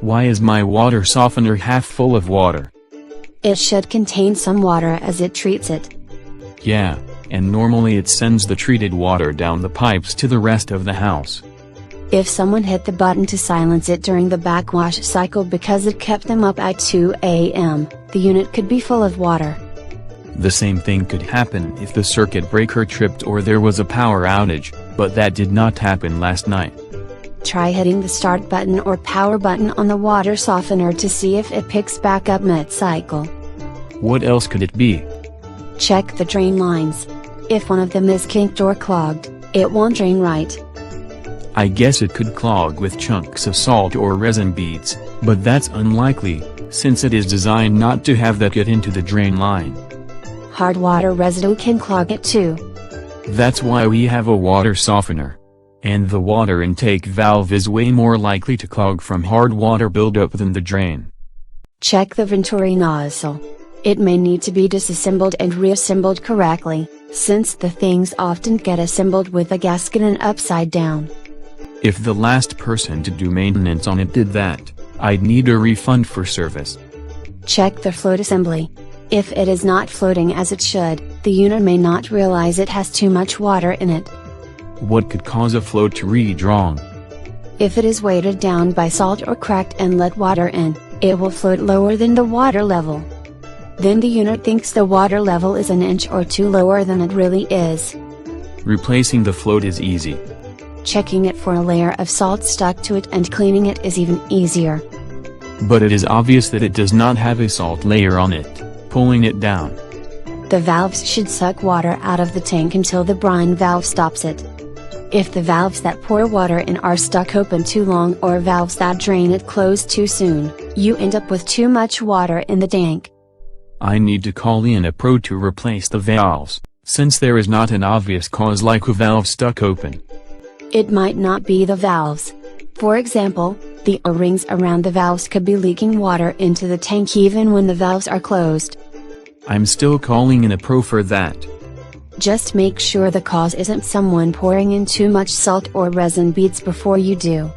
Why is my water softener half full of water? It should contain some water as it treats it. Yeah, and normally it sends the treated water down the pipes to the rest of the house. If someone hit the button to silence it during the backwash cycle because it kept them up at 2 a.m., the unit could be full of water. The same thing could happen if the circuit breaker tripped or there was a power outage, but that did not happen last night. Try hitting the start button or power button on the water softener to see if it picks back up mid-cycle. What else could it be? Check the drain lines. If one of them is kinked or clogged, it won't drain right. I guess it could clog with chunks of salt or resin beads, but that's unlikely, since it is designed not to have that get into the drain line. Hard water residue can clog it too. That's why we have a water softener. And the water intake valve is way more likely to clog from hard water buildup than the drain. Check the venturi nozzle. It may need to be disassembled and reassembled correctly, since the things often get assembled with the gasket and upside down. If the last person to do maintenance on it did that, I'd need a refund for service. Check the float assembly. If it is not floating as it should, the unit may not realize it has too much water in it. What could cause a float to read wrong? If it is weighted down by salt or cracked and let water in, it will float lower than the water level. Then the unit thinks the water level is an inch or two lower than it really is. Replacing the float is easy. Checking it for a layer of salt stuck to it and cleaning it is even easier. But it is obvious that it does not have a salt layer on it, pulling it down. The valves should suck water out of the tank until the brine valve stops it. If the valves that pour water in are stuck open too long or valves that drain it close too soon, you end up with too much water in the tank. I need to call in a pro to replace the valves, since there is not an obvious cause like a valve stuck open. It might not be the valves. For example, the O-rings around the valves could be leaking water into the tank even when the valves are closed. I'm still calling in a pro for that. Just make sure the cause isn't someone pouring in too much salt or resin beads before you do.